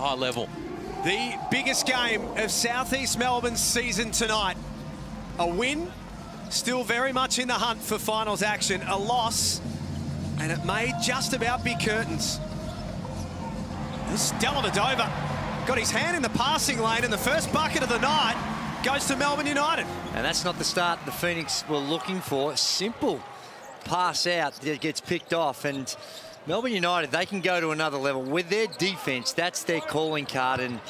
high level. The biggest game of Southeast Melbourne's season tonight. A win, still very much in the hunt for finals action. A loss, and it may just about be curtains. This Dellavedova got his hand in the passing lane, and the first bucket of the night goes to Melbourne United. And that's not the start the Phoenix were looking for. Simple pass out that gets picked off, and Melbourne United, they can go to another level with their defense. That's their calling card, and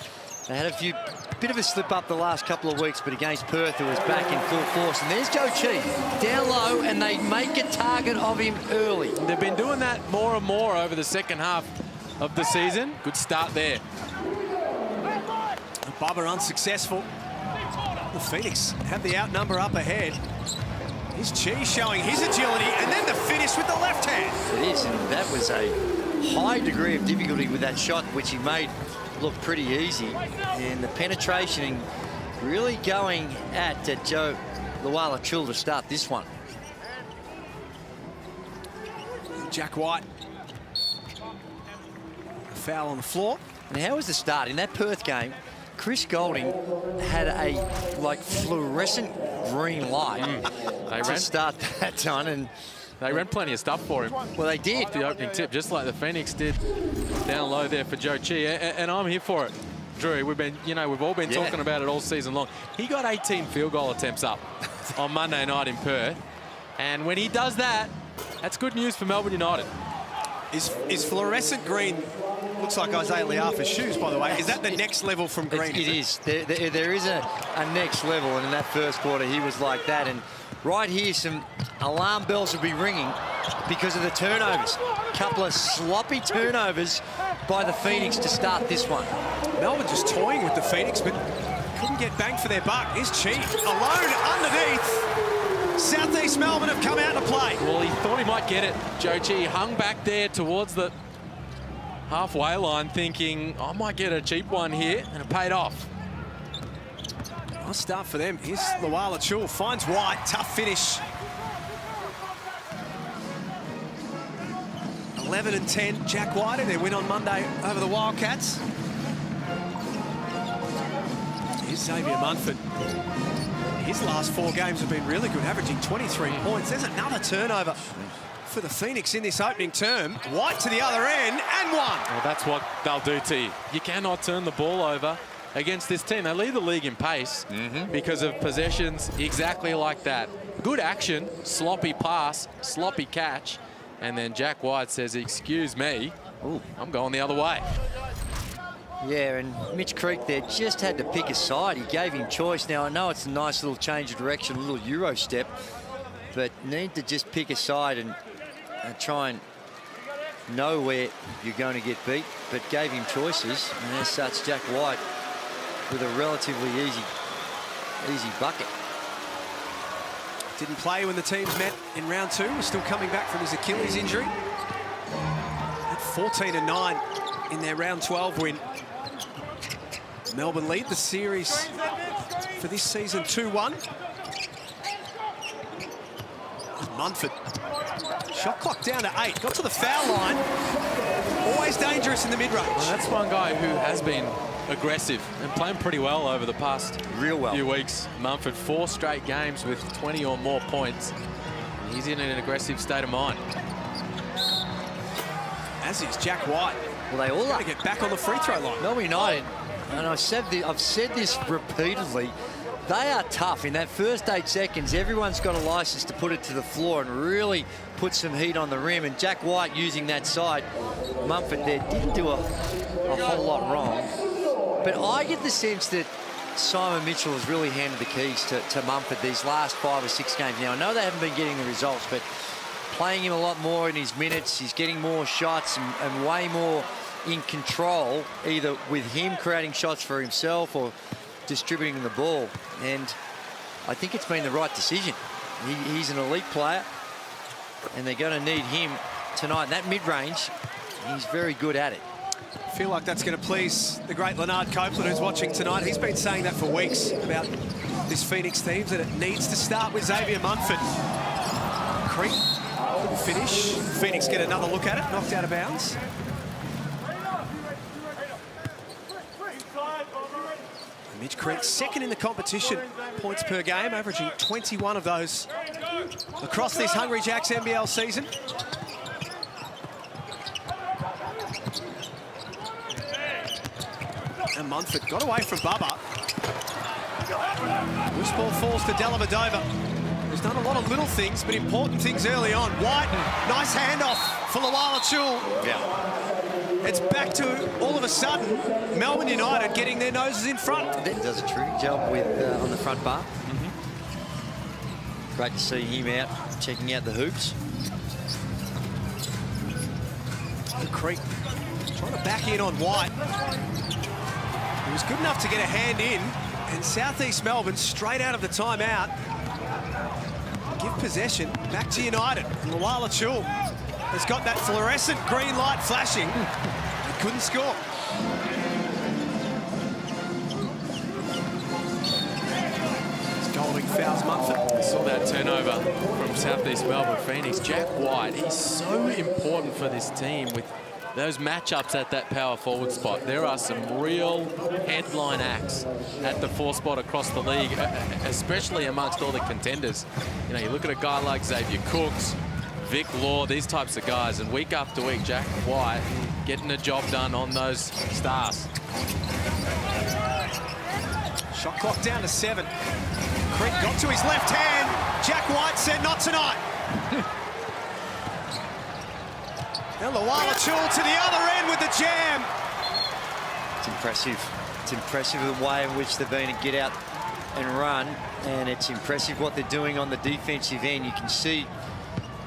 they had a bit of a slip up the last couple of weeks, but against Perth, who was back in full force. And there's Joe Chi down low, and they make a target of him early. They've been doing that more and more over the second half of the season. Good start there. Bubba unsuccessful. The Phoenix have the outnumber up ahead. Here's Chi showing his agility, and then the finish with the left hand. It is, and that was a high degree of difficulty with that shot, which he made look pretty easy. And the penetration and really going at Joe Luala-Chul to start this one. Jack White. A foul on the floor. And how was the start? In that Perth game, Chris Golding had a fluorescent green light to start that on, and they ran plenty of stuff for him. Well, they did. The opening tip, just like the Phoenix did down low there for Joe Chi, and I'm here for it. Drew, we've all been talking about it all season long. He got 18 field goal attempts up on Monday night in Perth, and when he does that, that's good news for Melbourne United. Is fluorescent green, looks like Isaiah Liafa's shoes, by the way. Is that the next level from green? It is. There is a next level, and in that first quarter, he was like that. And right here, some alarm bells will be ringing because of the turnovers. A couple of sloppy turnovers by the Phoenix to start this one. Melbourne just toying with the Phoenix, but couldn't get bang for their buck. Here's Chi alone underneath. Southeast Melbourne have come out to play. Well, he thought he might get it. Joe Chi hung back there towards the halfway line thinking, I might get a cheap one here, and it paid off. Nice start for them. Here's Luala-Chul, finds White, tough finish. 11 and 10, Jack White, and their win on Monday over the Wildcats. Here's Xavier Munford. His last 4 games have been really good, averaging 23 points. There's another turnover for the Phoenix in this opening term. White to the other end, and one. Well, that's what they'll do to you. You cannot turn the ball over against this team. They lead the league in pace because of possessions exactly like that. Good action, sloppy pass, sloppy catch, and then Jack White says, excuse me, I'm going the other way. Yeah, and Mitch Creek there just had to pick a side. He gave him choice. Now, I know it's a nice little change of direction, a little Euro step, but need to just pick a side and try and know where you're going to get beat, but gave him choices. And as such, Jack White with a relatively easy bucket. Didn't play when the teams met in round 2. Was still coming back from his Achilles injury. At 14 and 9 in their round 12 win. Melbourne lead the series for this season 2-1. Munford. Shot clock down to 8. Got to the foul line. Always dangerous in the mid-range. Well, that's one guy who has been aggressive and playing pretty well over the past few weeks. Munford, 4 straight games with 20 or more points. He's in an aggressive state of mind. As is Jack White. Well, they all got to get back on the free throw line. Melbourne United, and I've said this repeatedly, they are tough. In that first 8 seconds, everyone's got a license to put it to the floor and really put some heat on the rim. And Jack White using that side, Munford there didn't do a whole lot wrong. But I get the sense that Simon Mitchell has really handed the keys to Munford these last 5 or 6 games. Now, I know they haven't been getting the results, but playing him a lot more in his minutes, he's getting more shots and way more in control, either with him creating shots for himself or distributing the ball. And I think it's been the right decision. He's an elite player, and they're going to need him tonight. In that mid-range, he's very good at it. I feel like that's going to please the great Leonard Copeland, who's watching tonight. He's been saying that for weeks about this Phoenix team, that it needs to start with Xavier Munford. Creek, finish. Phoenix get another look at it, knocked out of bounds. Mitch Creek, second in the competition, points per game, averaging 21 of those across this Hungry Jacks NBL season. And Munford got away from Bubba. Loose ball falls to Dellavedova, who's done a lot of little things, but important things early on. White, nice handoff for Luala Chul. Yeah. It's back to, all of a sudden, Melbourne United getting their noses in front. That does a terrific job with on the front bar. Great to see him out, checking out the hoops. Creek trying to back in on White. He was good enough to get a hand in, and Southeast Melbourne, straight out of the timeout, give possession back to United. And Luala Chul has got that fluorescent green light flashing. He couldn't score. Golding fouls Munford. We saw that turnover from Southeast Melbourne Phoenix. Jack White, he's so important for this team with those matchups at that power forward spot. There are some real headline acts at the 4 spot across the league, especially amongst all the contenders. You know, you look at a guy like Xavier Cooks, Vic Law, these types of guys, and week after week, Jack White getting a job done on those stars. Shot clock down to 7. Creek got to his left hand. Jack White said, not tonight. Now Luala Chul to the other end with the jam. It's impressive. It's impressive the way in which they've been to get out and run, and it's impressive what they're doing on the defensive end. You can see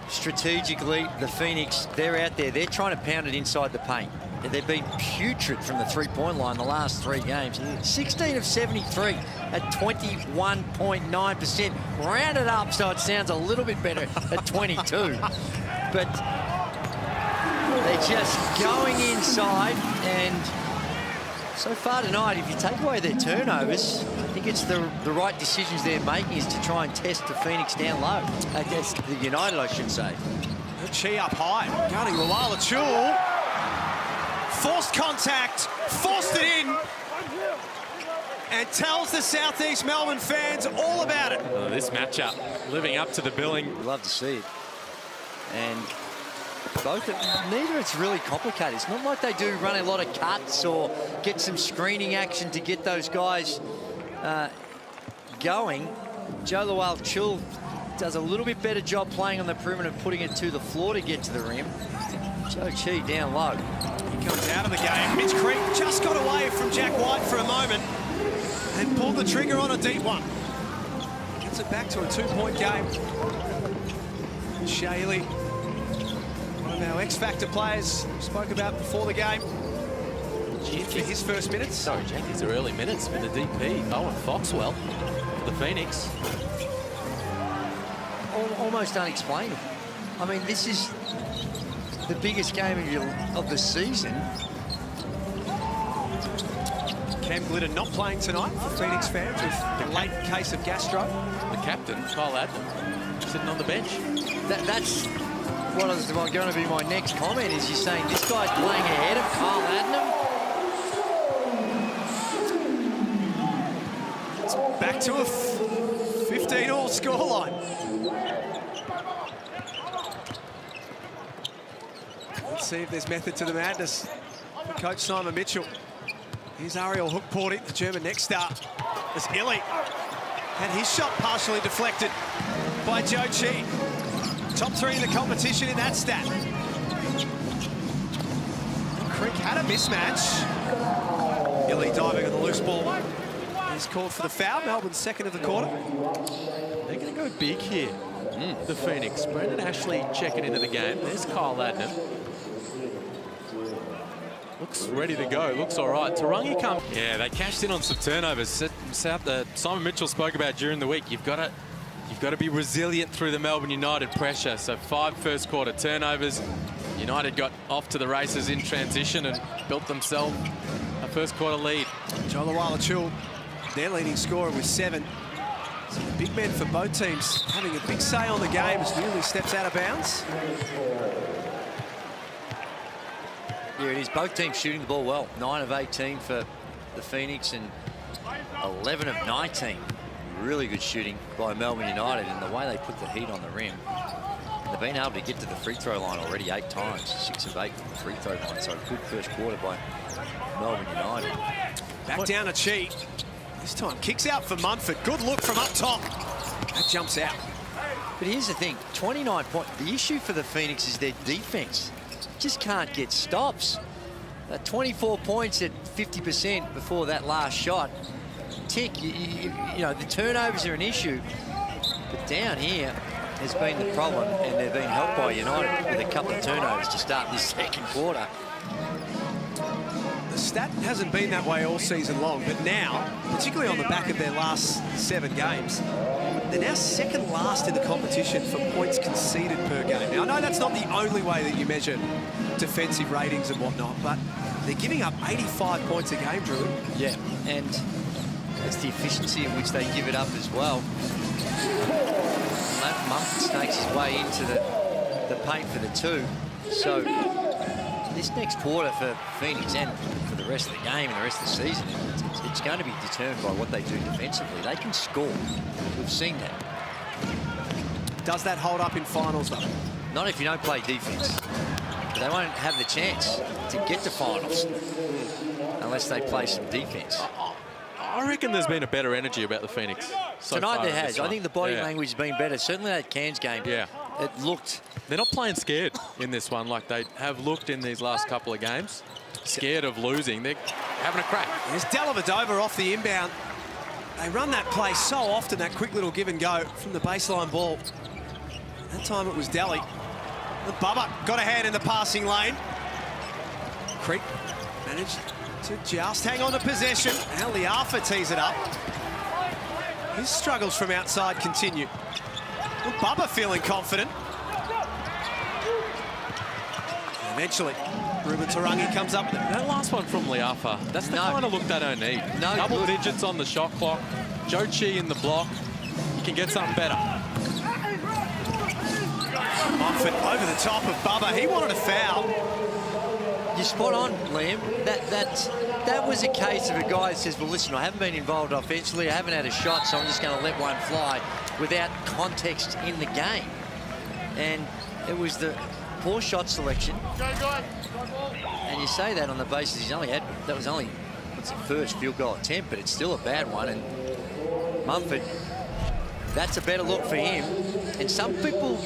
strategically the Phoenix, they're out there. They're trying to pound it inside the paint. They've been putrid from the three-point line the last 3 games. 16 of 73 at 21.9%. Rounded up so it sounds a little bit better at 22. But they're just going inside, and so far tonight, if you take away their turnovers, I think it's the right decisions they're making is to try and test the Phoenix down low. I guess the United, I should say. Chi up high, gunning Luala Chul. Forced contact, forced it in, and tells the Southeast Melbourne fans all about it. Oh, this matchup living up to the billing. We'd love to see it. And neither it's really complicated. It's not like they do run a lot of cuts or get some screening action to get those guys going. Joe Luala Chul does a little bit better job playing on the perimeter and putting it to the floor to get to the rim. Joe Chi down low. He comes out of the game. Mitch Creek just got away from Jack White for a moment and pulled the trigger on a deep one. Gets it back to a 2-point game. Shaley, one of our X-Factor players we spoke about before the game. In for his first minutes. Sorry, Jack, these are early minutes for the DP. Owen Foxwell for the Phoenix. Almost unexplainable. I mean, this is the biggest game of the season. Cam Glitter not playing tonight for Phoenix fans with a late case of gastro. The captain, Kyle Adlam, sitting on the bench. That's what was going to be my next comment, is you're saying this guy's playing ahead of Kyle Adlam? It's back to a 15-all scoreline. Let's see if there's method to the madness for Coach Simon Mitchell. Here's Ariel Hookporting, the German next star. As Illy had his shot partially deflected by Joe Chi. Top 3 in the competition in that stat. Creek had a mismatch. Illy diving on the loose ball. He's called for the foul. Melbourne's second of the quarter. They're going to go big here, the Phoenix. Brendan Ashley checking into the game. There's Kyle Adlam. Looks ready to go. Looks all right. Tarangi comes. Yeah, they cashed in on some turnovers. Simon Mitchell spoke about during the week. You've got to be resilient through the Melbourne United pressure. So 5 first-quarter turnovers. United got off to the races in transition and built themselves a first-quarter lead. Joe Luala Chul, their leading scorer, with 7. So the big men for both teams having a big say on the game as Newley steps out of bounds. Yeah, it is. Both teams shooting the ball well. 9 of 18 for the Phoenix, and 11 of 19. Really good shooting by Melbourne United, and the way they put the heat on the rim. They've been able to get to the free throw line already 8 times, 6 of 8 from the free throw line. So good first quarter by Melbourne United. Back down a cheat. This time kicks out for Munford. Good look from up top. That jumps out. But here's the thing, 29 points. The issue for the Phoenix is their defense. Just can't get stops. 24 points at 50% before that last shot. Tick, you know, the turnovers are an issue. But down here has been the problem, and they've been helped by United with a couple of turnovers to start this second quarter. The stat hasn't been that way all season long, but now, particularly on the back of their last 7 games, they're now second last in the competition for points conceded per game. Now, I know that's not the only way that you measure defensive ratings and whatnot, but they're giving up 85 points a game, Drew. Yeah, and it's the efficiency in which they give it up as well. Munford snakes his way into the paint for the 2. So this next quarter for Phoenix and for the rest of the game and the rest of the season, it's going to be determined by what they do defensively. They can score. We've seen that. Does that hold up in finals, though? Not if you don't play defense. They won't have the chance to get to finals unless they play some defense. I reckon there's been a better energy about the Phoenix so Tonight far there has. I think the body Yeah. language has been better. Certainly that Cairns game. Yeah. It looked... They're not playing scared in this one like they have looked in these last couple of games. Scared of losing. They're having a crack. There's Dellavedova off the inbound. They run that play so often, that quick little give and go from the baseline ball. That time it was Delhi. Bubba got a hand in the passing lane. Creek managed to just hang on to possession. Now Liafa tees it up. His struggles from outside continue. Well, Bubba feeling confident. And eventually, Ruben Tarangi comes up with it. That last one from Liafa, that's the kind of look they don't need. No, Double good. digits on the shot clock. Joe Chi in the block. You can get something better. Munford over the top of Bubba. He wanted a foul. You're spot on, Liam. That was a case of a guy that says, well, listen, I haven't been involved offensively. I haven't had a shot, so I'm just going to let one fly without context in the game. And it was the poor shot selection. And you say that on the basis he's only had, that was only, what's the first field goal attempt, but it's still a bad one. And Munford, that's a better look for him. And some people...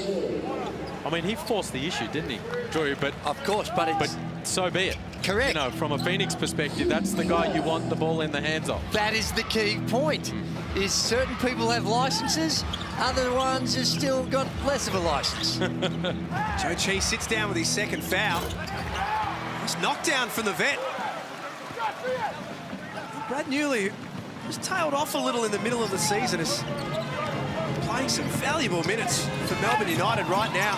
I mean, he forced the issue, didn't he, Drew? But of course, but so be it. Correct. You know, from a Phoenix perspective, that's the guy you want the ball in the hands of. That is the key point. Is certain people have licenses, other ones have still got less of a license. Joe Chi sits down with his second foul. Nice knockdown from the vet. Brad Newley was tailed off a little in the middle of the season, is playing some valuable minutes for Melbourne United right now.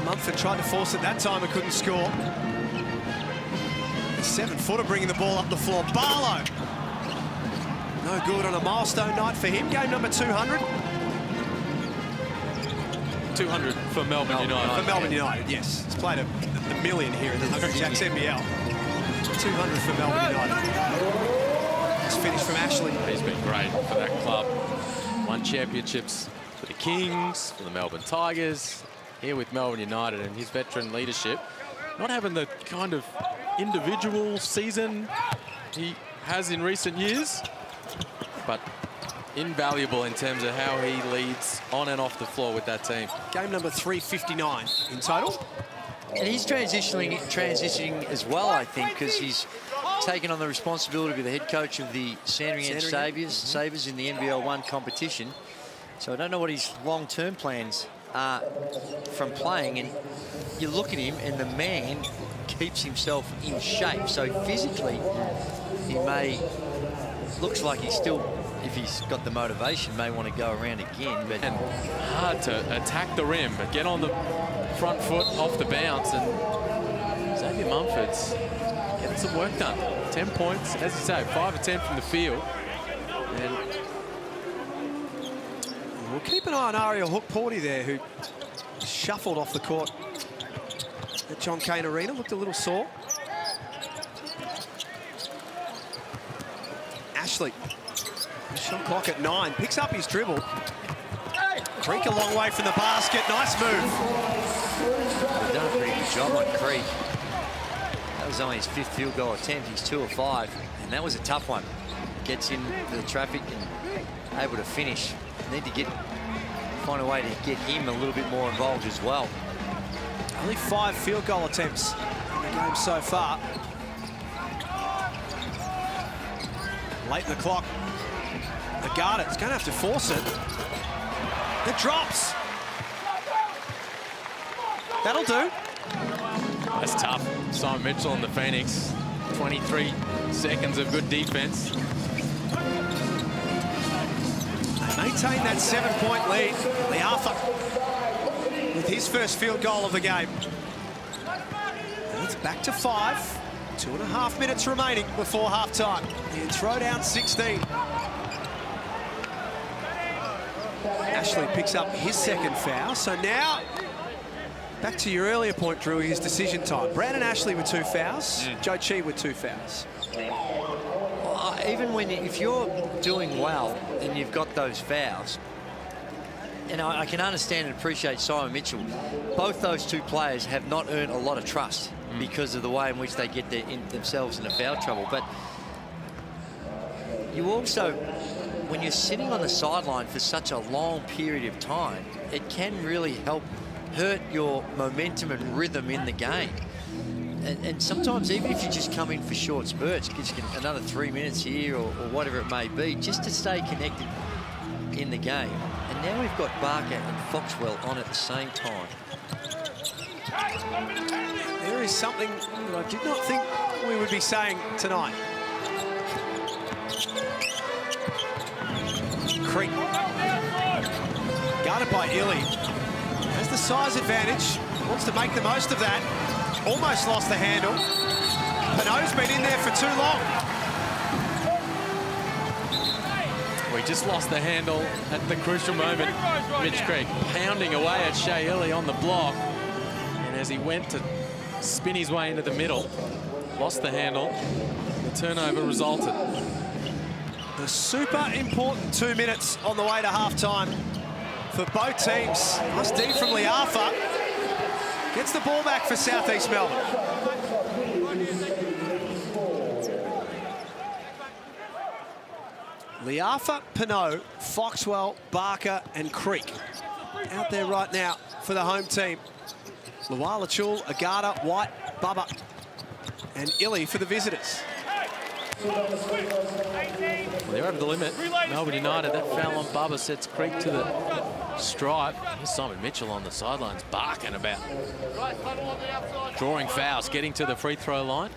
Munford tried to force it that time and couldn't score. The 7-footer bringing the ball up the floor. Barlow. No good on a milestone night for him. Game number 200. 200 for Melbourne United. For Melbourne United, yes. He's played a million here in the Hungry Jacks NBL. 200 for Melbourne United. This finish from Ashley. He's been great for that club. Won championships for the Kings, for the Melbourne Tigers, here with Melbourne United, and his veteran leadership. Not having the kind of individual season he has in recent years, but invaluable in terms of how he leads on and off the floor with that team. Game number 359 in total. And he's transitioning as well, I think, because he's taken on the responsibility to be the head coach of the Sandringham Sabres in the NBL 1 competition. So I don't know what his long-term plans are from playing. And you look at him, and the man keeps himself in shape. So physically, he looks like he's still, if he's got the motivation, may want to go around again. But and hard to attack the rim, but get on the front foot off the bounce, and Xavier Munford's getting some work done. 10 points, as you say, 5 of 10 from the field. And we'll keep an eye on Ariel Hook-Porty there, who shuffled off the court at John Cain Arena, looked a little sore. Ashley. Shot clock at 9. Picks up his dribble. Creek a long way from the basket. Nice move. They've done a pretty good job on Creek. That was only his 5th field goal attempt. He's 2 of 5. And that was a tough one. Gets in the traffic and able to finish. Need to find a way to get him a little bit more involved as well. Only 5 field goal attempts in the game so far. Late in the clock. Agata's going to have to force it. It drops. That'll do. That's tough. Simon Mitchell and the Phoenix. 23 seconds of good defense. They maintain that 7-point lead. Liafa with his first field goal of the game. And it's back to 5. 2.5 minutes remaining before halftime. And throw down 16. Ashley picks up his 2nd foul. So now, back to your earlier point, Drew, his decision time. Brandon Ashley with 2 fouls. Joe Chi with 2 fouls. Even if you're doing well and you've got those fouls, and I can understand and appreciate Simon Mitchell, both those 2 players have not earned a lot of trust because of the way in which they get themselves into foul trouble. But you also, when you're sitting on the sideline for such a long period of time, it can really hurt your momentum and rhythm in the game. And sometimes, even if you just come in for short spurts, just get another 3 minutes here or whatever it may be, just to stay connected in the game. And now we've got Barker and Foxwell on at the same time. There is something that I did not think we would be saying tonight. Creek. Guarded by Illy. Has the size advantage. Wants to make the most of that. Almost lost the handle. Pinot's been in there for too long. We just lost the handle at the crucial moment. Mitch Creek pounding away at Shea Illy on the block. And as he went to spin his way into the middle, lost the handle. The turnover resulted. The super important 2 minutes on the way to halftime for both teams. Nice D from Liafa. Gets the ball back for South East Melbourne. Liafa, Pinot, Foxwell, Barker and Creek out there right now for the home team. Luala Chul, Agata, White, Bubba and Illy for the visitors. Well, they're over the limit. Melbourne United, that foul on Bubba sets Creek to the stripe. Here's Simon Mitchell on the sidelines, barking about. Drawing fouls, getting to the free throw line.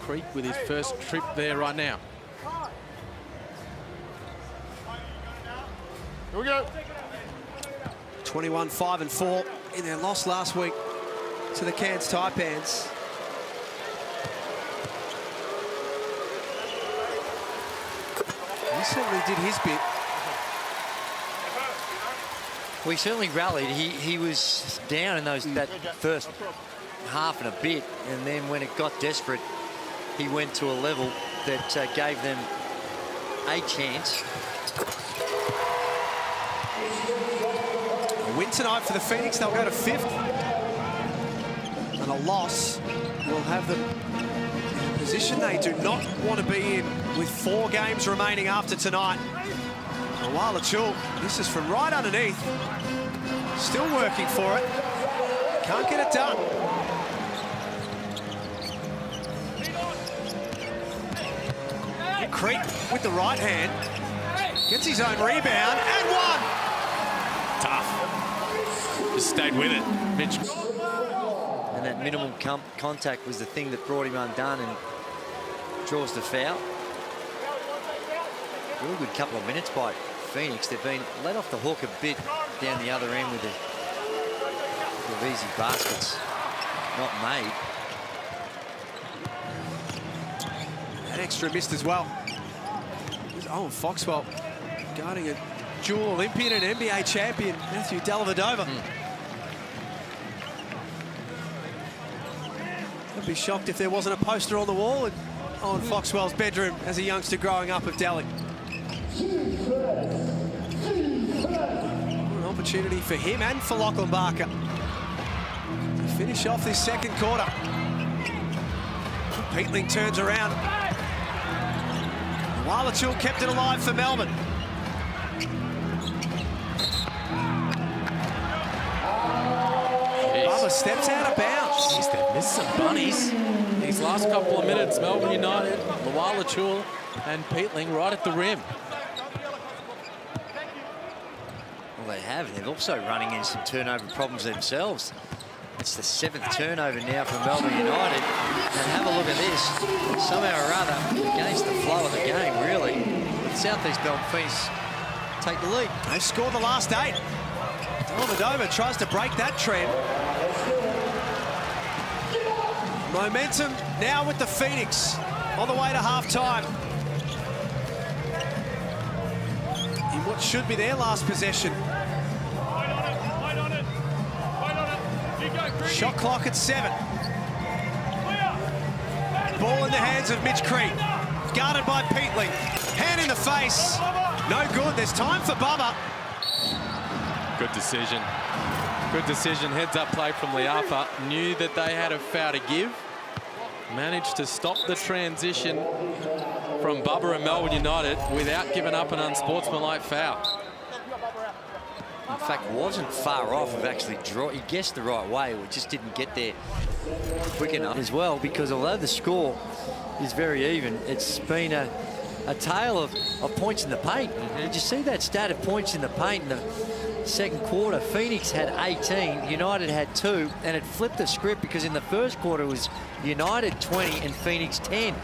Creek with his first trip there right now. Here we go. 21-5-4 in their loss last week to the Cairns Taipans. He certainly did his bit. Well, he certainly rallied. He was down in that first half and a bit, and then when it got desperate, he went to a level that gave them a chance. A win tonight for the Phoenix, they'll go to 5th. And a loss will have them in a position they do not want to be in with 4 games remaining after tonight. Luala Chul, this is from right underneath. Still working for it. Can't get it done. Creek with the right hand. Gets his own rebound and one. Tough. Just stayed with it. Mitch. And that minimum contact was the thing that brought him undone and draws the foul. Real good couple of minutes by Phoenix. They've been let off the hook a bit down the other end with the easy baskets not made. That extra missed as well. Oh, Foxwell guarding a dual Olympian and NBA champion, Matthew Dellavedova. I'd be shocked if there wasn't a poster on the wall in on Foxwell's bedroom as a youngster growing up of Delhi. An opportunity for him and for Lachlan Barker to finish off this second quarter. Peatling turns around. Walachul kept it alive for Melbourne. Bubba steps out of bounds. Jeez, they've missed some bunnies. These last couple of minutes, Melbourne United, Walachul and Peatling right at the rim. Well, they have. They're also running into some turnover problems themselves. It's the 7th turnover now for Melbourne United. And have a look at this. Somehow or other, against the flow of the game, really. But South East Melbourne Phoenix take the lead. They've scored the last 8. Dellavedova tries to break that trend. Momentum now with the Phoenix on the way to half-time. In what should be their last possession. Shot clock at 7. Ball in the hands of Mitch Creed. Guarded by Peatling. Hand in the face. No good. There's time for Bubba. Good decision. Good decision. Heads up play from Liafa. Knew that they had a foul to give. Managed to stop the transition from Bubba and Melbourne United without giving up an unsportsmanlike foul. In fact, wasn't far off of actually he guessed the right way, or just didn't get there quick enough as well, because although the score is very even, it's been a tale of points in the paint. Did you see that stat of points in the paint in the second quarter? Phoenix had 18, United had 2, and it flipped the script because in the first quarter it was United 20 and Phoenix 10.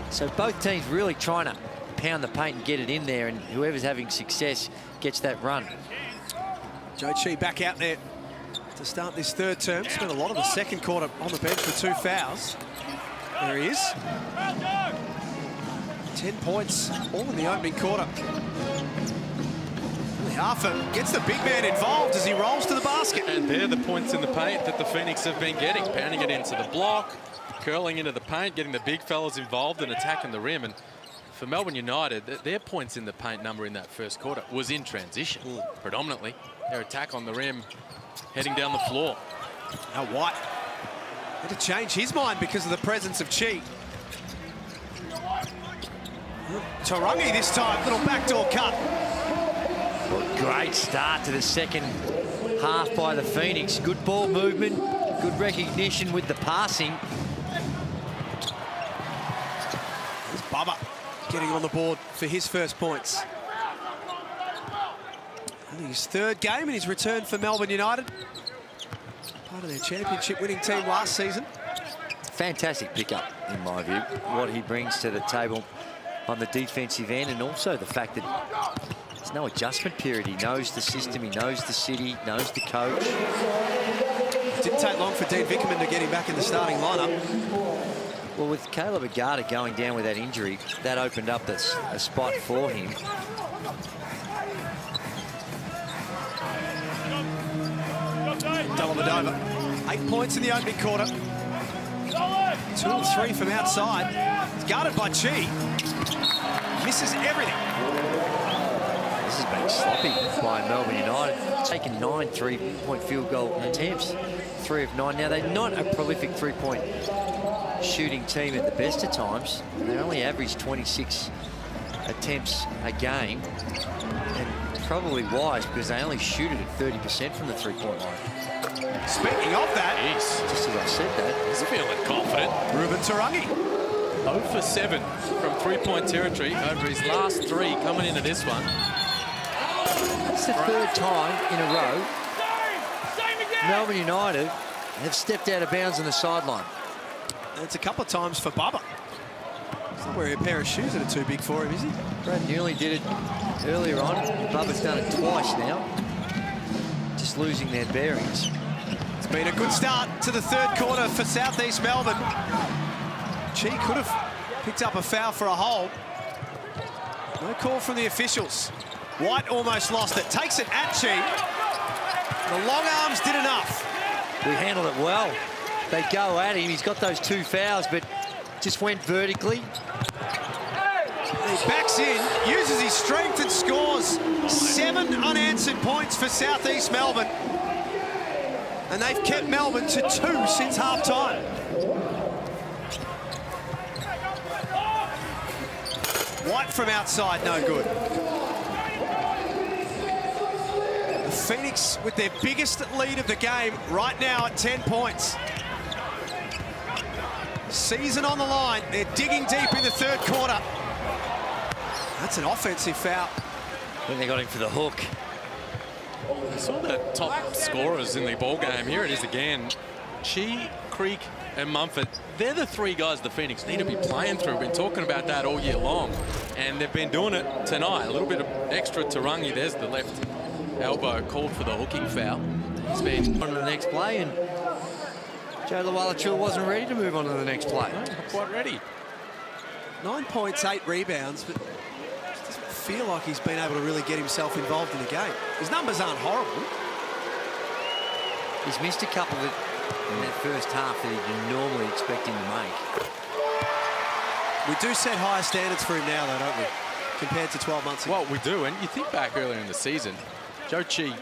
So both teams really trying to pound the paint and get it in there, and whoever's having success gets that run. Joe Chi back out there to start this third term. Spent a lot of the second quarter on the bench for 2 fouls. There he is. 10 points, all in the opening quarter. Liafa gets the big man involved as he rolls to the basket. And they're the points in the paint that the Phoenix have been getting. Pounding it into the block, curling into the paint, getting the big fellas involved and attacking the rim. And for Melbourne United, their points in the paint number in that first quarter was in transition, predominantly. Their attack on the rim, heading down the floor. Now White had to change his mind because of the presence of Chi. Tarangi this time, little backdoor cut. Well, great start to the second half by the Phoenix. Good ball movement, good recognition with the passing. There's Bubba getting on the board for his first points. His third game and his return for Melbourne United. Part of their championship winning team last season. Fantastic pickup, in my view, what he brings to the table on the defensive end, and also the fact that there's no adjustment period. He knows the system, he knows the city, knows the coach. It didn't take long for Dean Vickerman to get him back in the starting lineup. Well, with Caleb Agata going down with that injury, that opened up a spot for him. Dellavedova, 8 points in the opening quarter. 2 of 3 from outside. It's guarded by Chi. Misses everything. This has been sloppy by Melbourne United. Taken 9 3-point field goal attempts, 3 of 9. Now, they're not a prolific 3-point shooting team at the best of times. They only average 26 attempts a game. And probably wise, because they only shoot it at 30% from the 3-point line. Speaking of that, Jeez. Just as I said that, He's feeling confident. Ruben Tarangi. 0 for 7 from 3-point territory over his last 3 coming into this one. it's the third time in a row Melbourne United have stepped out of bounds on the sideline. And it's a couple of times for Bubba. He's not wearing a pair of shoes that are too big for him, is he? Brad Newley did it earlier on. Bubba's done it twice now. Just losing their bearings. It's been a good start to the third quarter for South East Melbourne. Chi could have picked up a foul for a hold. No call from the officials. White almost lost it. Takes it at Chi. The long arms did enough. We handled it well. They go at him. He's got those 2 fouls, but just went vertically. He backs in, uses his strength and scores 7 unanswered points for South East Melbourne. And they've kept Melbourne to 2 since half-time. White from outside, no good. The Phoenix with their biggest lead of the game right now at 10 points. Season on the line. They're digging deep in the third quarter. That's an offensive foul. When they got him for the hook. I saw the top scorers in the ball game. Here it is again. Chi, Creek and Mumford. They're the 3 guys the Phoenix need to be playing through. We've been talking about that all year long. And they've been doing it tonight. A little bit of extra Tarangi. There's the left elbow called for the hooking foul. He's been on to the next play, and Joe Luala wasn't ready to move on to the next play. No, not quite ready. 9 points, 8 rebounds, but doesn't feel like he's been able to really get himself involved in the game. His numbers aren't horrible. He's missed a couple in that first half that you'd normally expect him to make. We do set higher standards for him now, though, don't we? Compared to 12 months ago. Well, we do, and you think back earlier in the season, Joe Chi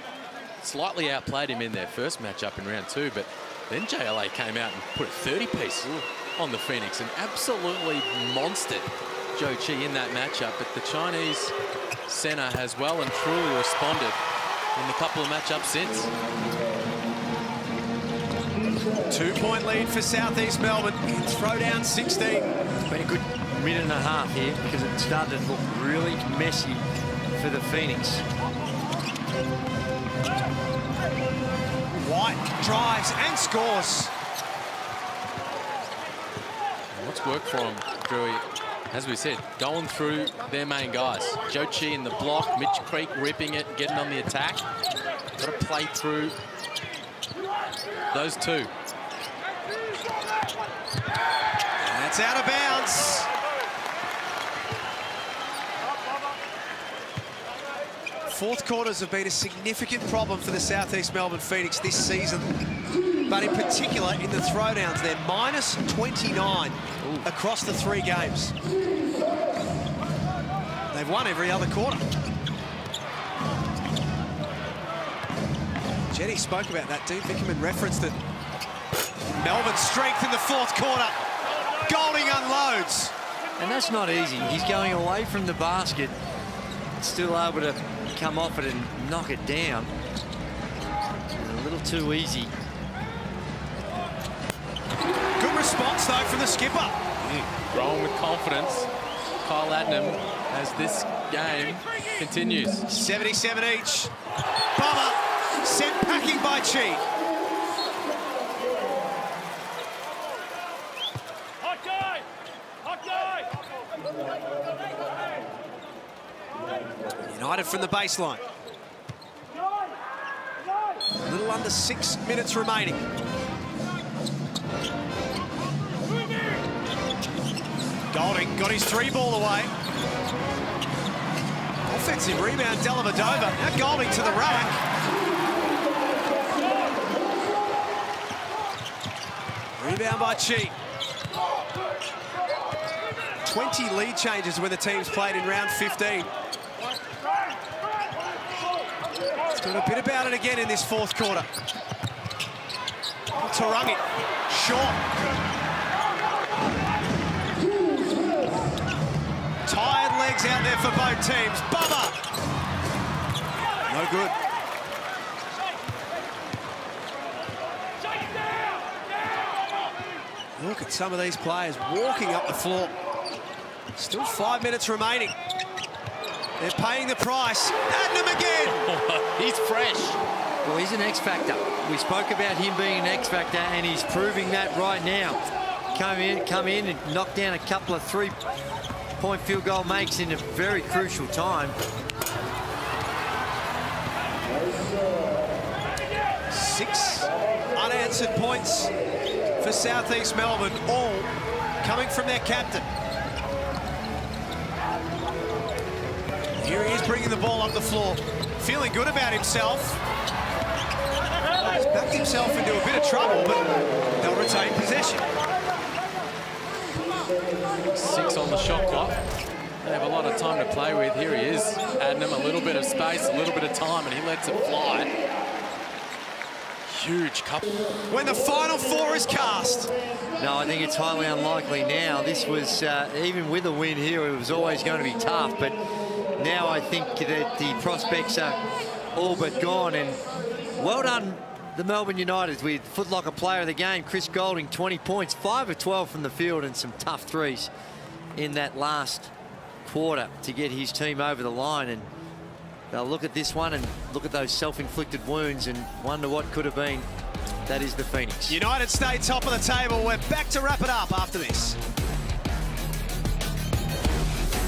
slightly outplayed him in their first matchup in round 2, but then JLA came out and put a 30-piece on the Phoenix and absolutely monstered Joe Chi in that matchup. But the Chinese center has well and truly responded in the couple of matchups since. 2-point lead for South East Melbourne. Throw down 16. It's been a good minute and a half here because it started to look really messy for the Phoenix. White drives and scores. What's worked for him, Drewy? As we said, going through their main guys. Joe Chi in the block, Mitch Creek ripping it, getting on the attack. Got to play through those 2. That's out of bounds. Fourth quarters have been a significant problem for the South East Melbourne Phoenix this season, but in particular in the throwdowns. They're minus 29 across the 3 games. They've won every other quarter. Jenny spoke about that. Dean Vickerman referenced it. Melbourne's strength in the fourth quarter. Golding unloads. And that's not easy. He's going away from the basket, still able to come off it and knock it down. A little too easy. Good response, though, from the skipper. Growing with confidence. Kyle Adnam as this game continues. 77 each. Bubba sent packing by Chi. United from the baseline. A little under 6 minutes remaining. Golding got his 3-ball away. Offensive rebound, Dellavedova. Now Golding to the rack. Rebound by Chi. 20 lead changes when the teams played in round 15. It's got a bit about it again in this fourth quarter. Tarangi, short. Tired legs out there for both teams. Bubba! No good. Look at some of these players walking up the floor. Still 5 minutes remaining. They're paying the price. Adnam again. He's fresh. Well, he's an X factor. We spoke about him being an X factor, and he's proving that right now. Come in and knock down a couple of 3-point field goal makes in a very crucial time. 6 unanswered points for South East Melbourne, all coming from their captain. Here he is bringing the ball up the floor, feeling good about himself. He's backed himself into a bit of trouble, but they'll retain possession. 6 on the shot clock. They have a lot of time to play with. Here he is, adding them a little bit of space, a little bit of time, and he lets it fly. Huge couple. When the final four is cast. No, I think it's highly unlikely now. This was, even with a win here, it was always going to be tough. But now I think that the prospects are all but gone. And well done, the Melbourne United, with Footlocker player of the game, Chris Goulding, 20 points, 5 of 12 from the field, and some tough threes in that last quarter to get his team over the line. And they'll look at this one and look at those self-inflicted wounds and wonder what could have been. That is the Phoenix. United stay top of the table. We're back to wrap it up after this.